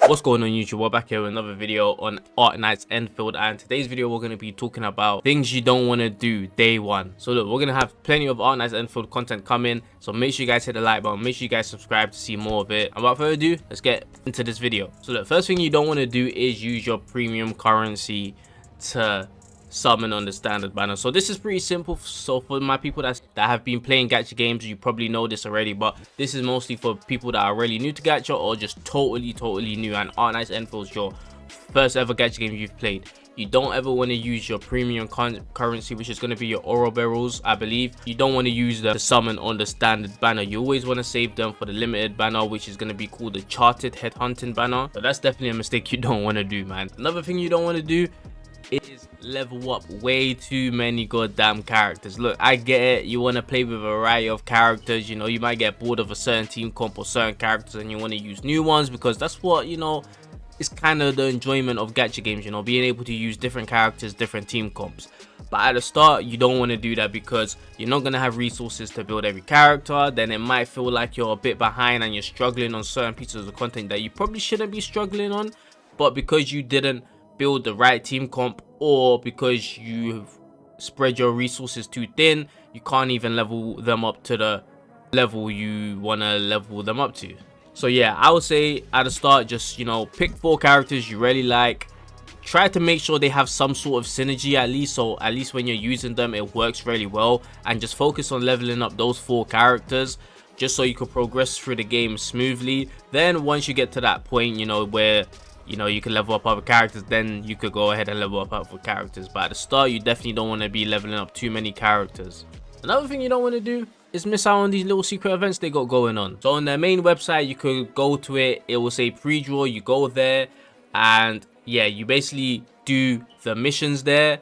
What's going on YouTube? We're back here with another video on Arknights Endfield, and today's video we're going to be talking about things you don't want to do day one. So look, we're going to have plenty of Arknights Endfield content coming, so make sure you guys hit the like button, make sure you guys subscribe to see more of it. And without further ado, let's get into this video. So look, first thing you don't want to do is use your premium currency to summon on the standard banner. So this is pretty simple. So for my people that have been playing gacha games, you probably know this already, but this is mostly for people that are really new to gacha or just totally new, and Arknights Endfield is your first ever gacha game you've played. You don't ever want to use your premium currency, which is going to be your oro barrels, I believe. You don't want to use them to summon on the standard banner. You always want to save them for the limited banner, which is going to be called the charted headhunting banner. So that's definitely a mistake you don't want to do, man. Another thing you don't want to do is level up way too many goddamn characters. Look, I get it, you want to play with a variety of characters, you know, you might get bored of a certain team comp or certain characters and you want to use new ones, because that's what, you know, it's kind of the enjoyment of gacha games, you know, being able to use different characters, different team comps. But at the start, you don't want to do that because you're not going to have resources to build every character. Then it might feel like you're a bit behind and you're struggling on certain pieces of content that you probably shouldn't be struggling on, but because you didn't build the right team comp, or because you've spread your resources too thin, you can't even level them up to the level you want to level them up to. So yeah, I would say at the start, just, you know, pick 4 characters you really like. Try to make sure they have some sort of synergy at least, so at least when you're using them it works really well, and just focus on leveling up those 4 characters just so you can progress through the game smoothly. Then once you get to that point, you know, where you know you can level up other characters, then you could go ahead and level up other characters. But at the start, you definitely don't want to be leveling up too many characters. Another thing you don't want to do is miss out on these little secret events they got going on. So on their main website, you could go to it, it will say pre-draw, you go there, and yeah, you basically do the missions there.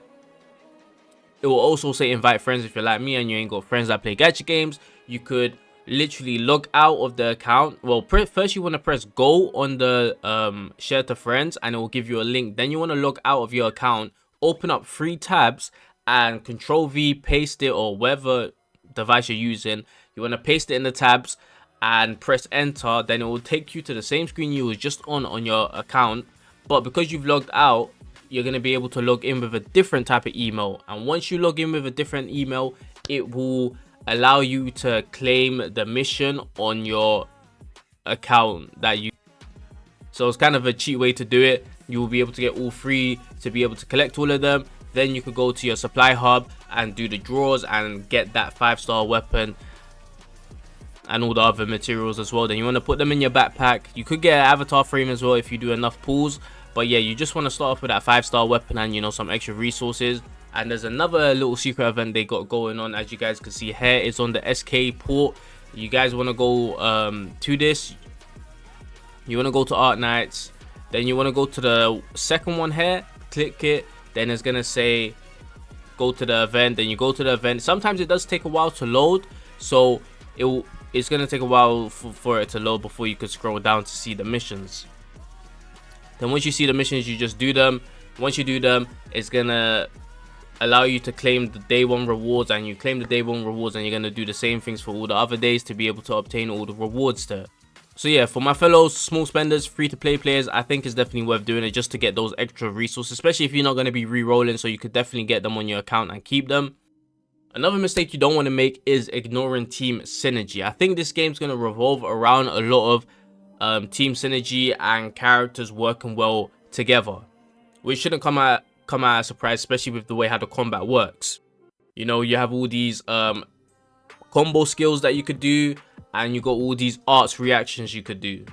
It will also say invite friends. If you're like me and you ain't got friends that play gacha games, you could literally log out of the account. Well, first you want to press go on the share to friends, and it will give you a link. Then you want to log out of your account, open up 3 tabs, and Control V, paste it, or whatever device you're using, you want to paste it in the tabs and press enter. Then it will take you to the same screen you was just on your account, but because you've logged out, you're going to be able to log in with a different type of email. And once you log in with a different email, it will allow you to claim the mission on your account that you. So it's kind of a cheat way to do it. You will be able to get all 3 to be able to collect all of them. Then you could go to your supply hub and do the draws and get that 5-star weapon and all the other materials as well. Then you want to put them in your backpack. You could get an avatar frame as well if you do enough pulls, but yeah, you just want to start off with that 5-star weapon and, you know, some extra resources. And there's another little secret event they got going on, as you guys can see here. It's on the SK port. You guys want to go to this. You want to go to Arknights. Then you want to go to the second one here. Click it. Then it's going to say go to the event. Then you go to the event. Sometimes it does take a while to load. So it's going to take a while for it to load before you can scroll down to see the missions. Then once you see the missions, you just do them. Once you do them, it's going to allow you to claim the day 1 rewards, and you claim the day 1 rewards, and you're going to do the same things for all the other days to be able to obtain all the rewards there. So yeah, for my fellow small spenders, free-to-play players, I think it's definitely worth doing it just to get those extra resources, especially if you're not going to be re-rolling, so you could definitely get them on your account and keep them. Another mistake you don't want to make is ignoring team synergy. I think this game's going to revolve around a lot of team synergy and characters working well together, which shouldn't come out as a surprise, especially with the way how the combat works. You know, you have all these combo skills that you could do, and you got all these arts reactions you could do.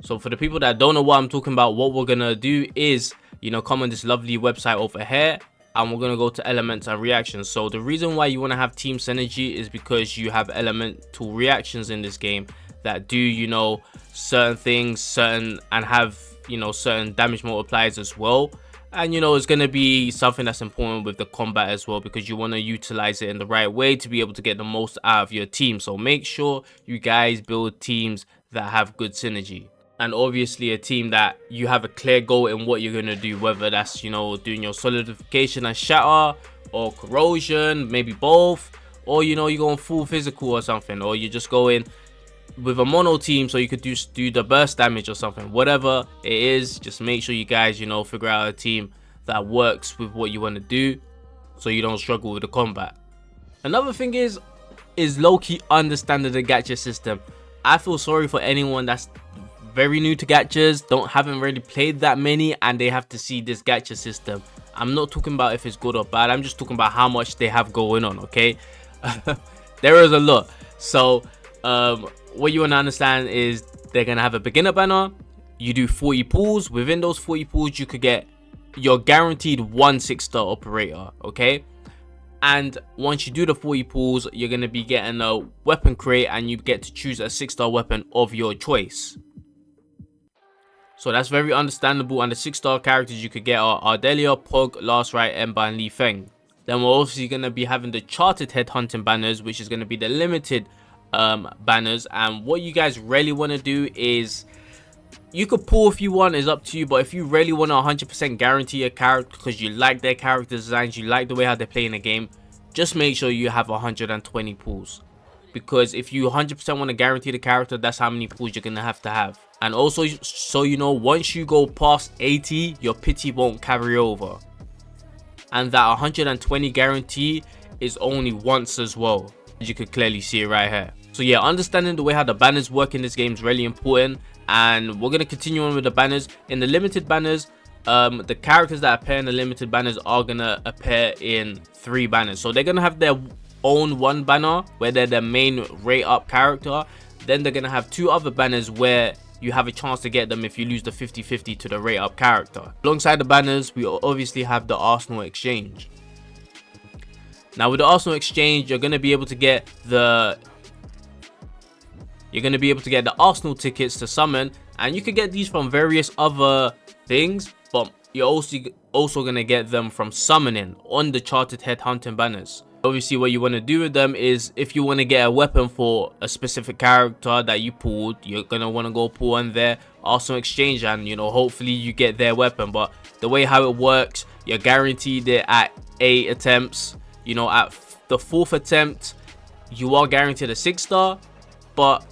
So for the people that don't know what I'm talking about, what we're gonna do is, you know, come on this lovely website over here, and we're gonna go to elements and reactions. So the reason why you want to have team synergy is because you have elemental reactions in this game that do, you know, certain things, and have, you know, certain damage multipliers as well. And, you know, it's going to be something that's important with the combat as well, because you want to utilize it in the right way to be able to get the most out of your team. So make sure you guys build teams that have good synergy. And obviously a team that you have a clear goal in what you're going to do, whether that's, you know, doing your solidification and shatter, or corrosion, maybe both, or, you know, you're going full physical or something, or you're just going with a mono team, so you could do the burst damage or something. Whatever it is, just make sure you guys, you know, figure out a team that works with what you want to do, so you don't struggle with the combat. Another thing is low-key understanding the gacha system. I feel sorry for anyone that's very new to gachas, haven't really played that many, and they have to see this gacha system. I'm not talking about if it's good or bad, I'm just talking about how much they have going on, okay? There is a lot. So what you want to understand is they're gonna have a beginner banner. You do 40 pulls. Within those 40 pulls, you could get your guaranteed 1 6-star operator, okay? And once you do the 40 pulls, you're gonna be getting a weapon crate, and you get to choose a 6-star weapon of your choice. So that's very understandable. And the 6-star characters you could get are Ardelia, Pog, Last Right, Ember, and Li Feng. Then we're also going to be having the charted headhunting banners, which is going to be the limited banners. And what you guys really want to do is, you could pull if you want, is up to you. But if you really want to 100% guarantee a character because you like their character designs, you like the way how they're playing the game, just make sure you have 120 pulls. Because if you 100% want to guarantee the character, that's how many pulls you're going to have. And also, so you know, once you go past 80, your pity won't carry over. And that 120 guarantee is only once as well. You could clearly see it right here. So yeah, understanding the way how the banners work in this game is really important. And we're going to continue on with the banners. In the limited banners, the characters that appear in the limited banners are going to appear in 3 banners. So they're going to have their own one banner where they're the main rate up character. Then they're going to have 2 other banners where you have a chance to get them if you lose the 50-50 to the rate up character. Alongside the banners, we obviously have the Arsenal Exchange. Now with the Arsenal Exchange, you're going to be able to get the Arsenal tickets to summon, and you could get these from various other things, but you're also going to get them from summoning on the charted headhunting banners. Obviously, what you want to do with them is, if you want to get a weapon for a specific character that you pulled, you're going to want to go pull on their Arsenal Exchange, and you know, hopefully you get their weapon. But the way how it works, you're guaranteed it at 8 attempts. You know, at the 4th attempt, you are guaranteed a 6-star, but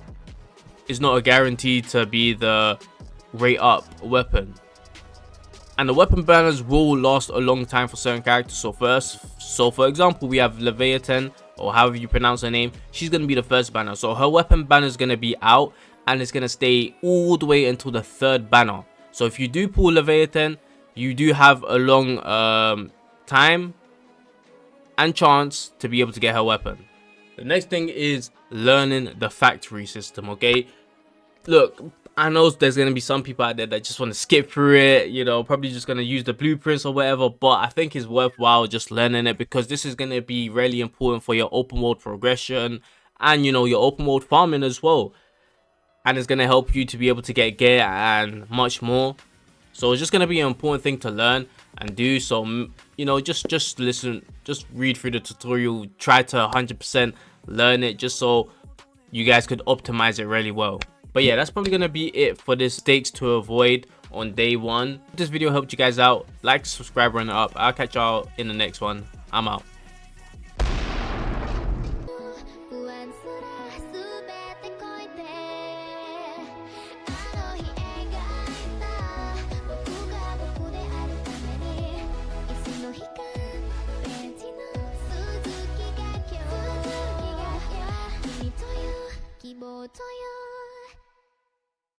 it's not a guarantee to be the rate up weapon. And the weapon banners will last a long time for certain characters. So for example, we have Leviathan, or however you pronounce her name. She's going to be the first banner. So her weapon banner is going to be out, and it's going to stay all the way until the 3rd banner. So if you do pull Leviathan, you do have a long time and chance to be able to get her weapon. The next thing is learning the factory system, okay? Look, I know there's going to be some people out there that just want to skip through it, you know, probably just going to use the blueprints or whatever, but I think it's worthwhile just learning it, because this is going to be really important for your open world progression and, you know, your open world farming as well. And it's going to help you to be able to get gear and much more. So it's just going to be an important thing to learn and do. So, you know, just listen, just read through the tutorial, try to 100% learn it, just so you guys could optimize it really well. But yeah, that's probably going to be it for this stakes to avoid on day 1. If this video helped you guys out, like, subscribe, run it up. I'll catch y'all in the next one. I'm out.